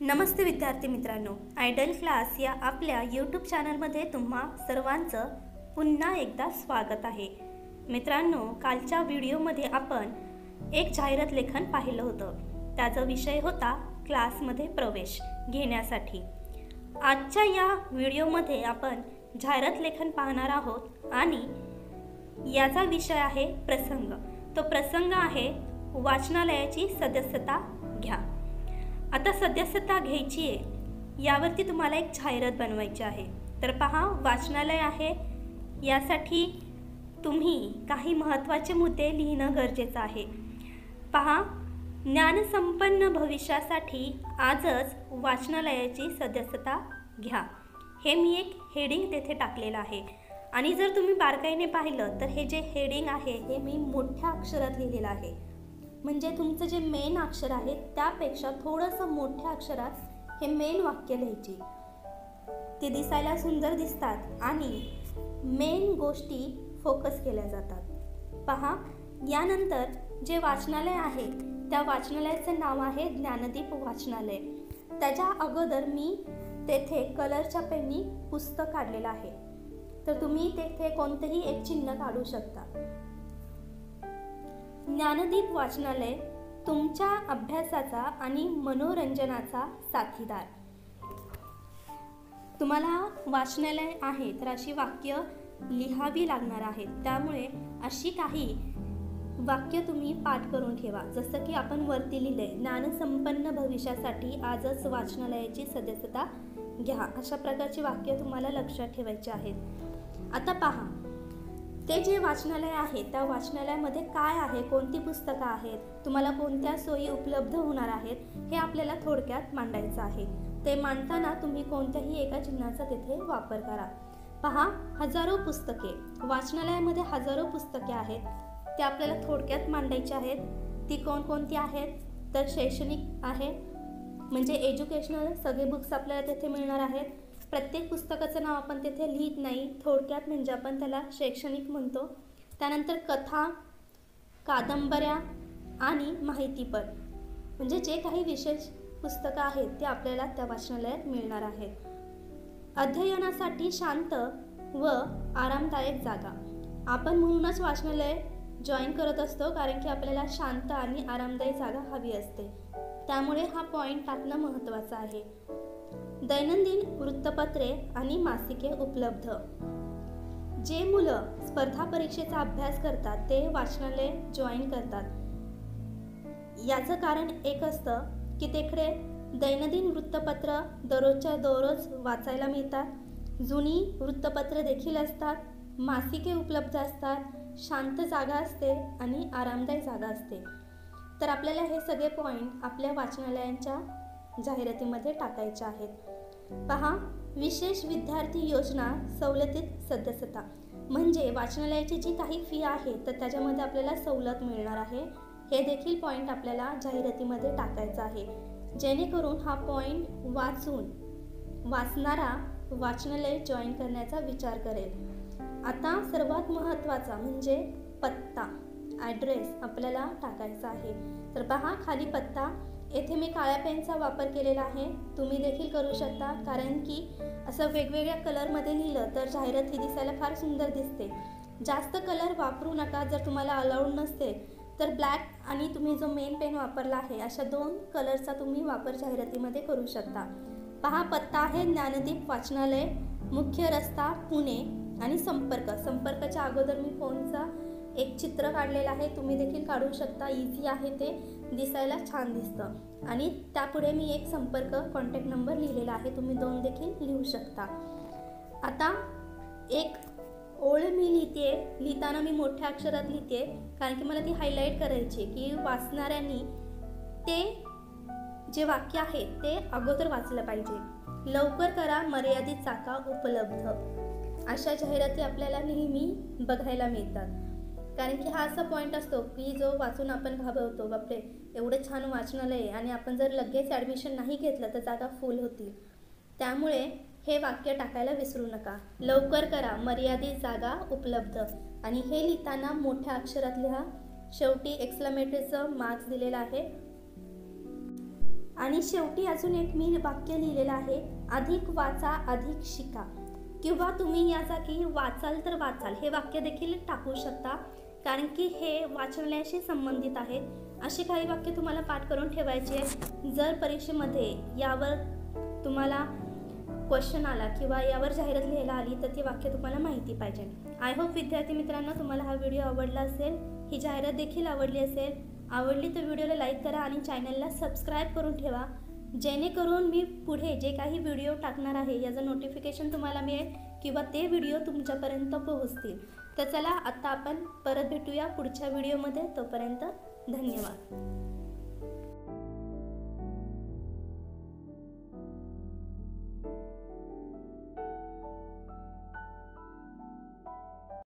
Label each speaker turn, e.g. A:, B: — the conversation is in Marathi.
A: नमस्ते विद्यार्थी मित्रांनो, आयडल क्लास या आपल्या यूट्यूब चॅनलमध्ये तुम्हा सर्वांचं पुन्हा एकदा स्वागत आहे। मित्रांनो, कालच्या व्हिडिओमध्ये आपण एक जाहिरात लेखन पाहिलं होतं। त्याचा विषय होता क्लासमध्ये प्रवेश घेण्यासाठी। आजच्या या व्हिडिओमध्ये आपण जाहिरात लेखन पाहणार आहोत आणि याचा विषय आहे प्रसंग। तो प्रसंग आहे वाचनालयाची सदस्यता घ्या। आता सदस्यता घ्यायची आहे यावरती तुम्हाला एक जाहिरात बनवायची आहे। तर पहा, वाचनालय आहे यासाठी तुम्ही काही महत्त्वाचे मुद्दे लिहिणं गरजेचं आहे। पहा, ज्ञानसंपन्न भविष्यासाठी आजच वाचनालयाची सदस्यता घ्या, हे मी एक हेडिंग तेथे टाकलेलं आहे। आणि जर तुम्ही बारकाईने पाहिलं तर हे जे हेडिंग आहे हे मी मोठ्या अक्षरात लिहिलेलं आहे। म्हणजे तुमचं जे मेन अक्षर आहे त्यापेक्षा थोडंसं मोठ्या अक्षरात हे मेन वाक्य लिहायची। ते दिसायला सुंदर दिसतात आणि मेन गोष्टी फोकस केल्या जातात। पहा, यानंतर जे वाचनालय आहे त्या वाचनालयाचं नाव आहे ज्ञानदीप वाचनालय। त्याच्या अगोदर मी तेथे कलरच्या पेननी पुस्तक काढलेलं आहे, तर तुम्ही तेथे कोणतेही एक चिन्ह काढू शकता। ज्ञानदीप वाचनालय तुमच्या अभ्यासाचा आणि मनोरंजनाचा साथीदार। तुम्हाला वाचनालय आहे तर अशी वाक्य लिहावी लागणार आहेत, त्यामुळे अशी काही वाक्य तुम्ही पाठ करून ठेवा। जसं की आपण वरती लिहिले, ज्ञानसंपन्न भविष्यासाठी आजच वाचनालयाची सदस्यता घ्या। अशा प्रकारची वाक्य तुम्हाला लक्षात ठेवायची आहेत। आता पहा, ते जे वाचनालय आहे त्या वाचनालयामध्ये काय आहे, कोणती पुस्तकं आहेत, तुम्हाला कोणत्या सोयी उपलब्ध होणार आहेत, हे आपल्याला थोडक्यात मांडायचं आहे। ते मांडताना तुम्ही कोणत्याही एका चिन्हाचा तिथे वापर करा। पहा, हजारो पुस्तके, वाचनालयामध्ये हजारो पुस्तके आहेत, ते आपल्याला थोडक्यात मांडायची आहेत। ती कोणकोणती आहेत तर शैक्षणिक आहे, म्हणजे एज्युकेशनल सगळे बुक्स आपल्याला तेथे मिळणार आहेत। प्रत्येक पुस्तकाचं नाव आपण तेथे लिहित नाही, थोडक्यात म्हणजे आपण त्याला शैक्षणिक म्हणतो। त्यानंतर कथा, कादंबऱ्या आणि माहितीपट, म्हणजे जे काही विशेष पुस्तकं आहेत ते आपल्याला त्या वाचनालयात मिळणार आहेत। अध्ययनासाठी शांत व आरामदायक जागा, आपण म्हणूनच वाचनालय जॉईन करत असतो, कारण की आपल्याला शांत आणि आरामदायी जागा हवी असते, त्यामुळे हा पॉईंट टाकणं महत्त्वाचं आहे। दैनंदिन वृत्तपत्रे आणि मासिके उपलब्ध, जे मुलं स्पर्धा परीक्षेचा अभ्यास करतात ते वाचनालय जॉईन करतात। याचं कारण एक असतं की तिकडे दैनंदिन वृत्तपत्र दररोजच्या दररोज वाचायला मिळतात, जुनी वृत्तपत्र देखील असतात, मासिके उपलब्ध असतात, शांत जागा असते आणि आरामदायी जागा असते। तर आपल्याला हे सगळे पॉईंट आपल्या वाचनालयांच्या जाहिरातीमध्ये टाकायचे आहेत। पहा, विशेष विद्यार्थी योजना सवलतीत सदस्यता, म्हणजे वाचनालयाची जी काही फी आहे तर त्याच्यामध्ये आपल्याला सवलत मिळणार आहे। हे देखील पॉईंट आपल्याला जाहिरातीमध्ये टाकायचं आहे, जेणेकरून हा पॉईंट वाचून वाचणारा वाचनालय जॉईन करण्याचा विचार करेल। आता सर्वात महत्त्वाचा म्हणजे पत्ता, ॲड्रेस आपल्याला टाकायचा आहे। तर पहा, खाली पत्ता, येथे मी काळ्या पेनचा वापर केलेला आहे, तुम्ही देखील करू शकता, कारण की असं वेगवेगळ्या कलरमध्ये लिहिलं तर जाहिरात ही दिसायला फार सुंदर दिसते। जास्त कलर वापरू नका, जर तुम्हाला अलाउड नसते तर ब्लॅक आणि तुम्ही जो मेन पेन वापरला आहे अशा 2 कलरचा तुम्ही वापर जाहिरातीमध्ये करू शकता। पहा, पत्ता आहे ज्ञानदीप वाचनालय, मुख्य रस्ता पुणे, आणि संपर्काच्या अगोदर मी फोनचा एक चित्र काढलेलं आहे, तुम्ही देखील काढू शकता, इझी आहे, ते दिसायला छान दिसतं। आणि त्यापुढे मी एक संपर्क कॉन्टॅक्ट नंबर लिहिलेला आहे, तुम्ही 2 देखील लिहू शकता। आता एक ओळ मी लिहिताना मी मोठ्या अक्षरात लिहिते, कारण की मला ती हायलाईट करायची की वाचणाऱ्यांनी ते जे वाक्य आहे ते अगोदर वाचलं पाहिजे। लवकर करा, मर्यादित जागा उपलब्ध, अशा जाहिराती आपल्याला नेहमी बघायला मिळतात। कारण की हा असा पॉईंट असतो की जो वाचून आपण घाबरतो, बापरे एवढं छान वाचनालय आहे आणि आपण जर लगेच ॲडमिशन नाही घेतलं तर जागा फुल होतील, त्यामुळे हे वाक्य टाकायला विसरू नका। लवकर करा, मर्यादित जागा उपलब्ध, आणि हे लिहिताना मोठ्या अक्षरात लिहा, शेवटी एक्सक्लेमेटरीचं मार्क्स दिलेला आहे। आणि शेवटी अजून एक मी वाक्य लिहिलेलं आहे, अधिक वाचा अधिक शिका. किंवा तुम्ही या जागी वाचाल तर वाचाल हे वाक्य देखील टाकू शकता, कारण की हे वाचण्याशी संबंधित आहेत. अशी काही वाक्य तुम्हाला पाठ करून ठेवायचे. जर परीक्षेमध्ये यावर तुम्हाला क्वेश्चन आला किंवा यावर जाहिरात लिहायला आली तर ती वाक्य तुम्हाला माहिती पाहिजे. आय होप विद्यार्थी मित्रांनो तुम्हाला हा व्हिडिओ आवडला असेल, ही जाहिरात देखील आवडली असेल. आवडली तर व्हिडिओला लाईक करा आणि चॅनलला सबस्क्राईब करून ठेवा, जेणेकरून मी पुढे जे काही व्हिडिओ टाकणार आहे याचं नोटिफिकेशन तुम्हाला मिळेल किंवा ते व्हिडिओ तुमच्यापर्यंत पोहोचतील. तर चला आता आपण परत भेटूया पुढच्या व्हिडिओमध्ये. तोपर्यंत धन्यवाद.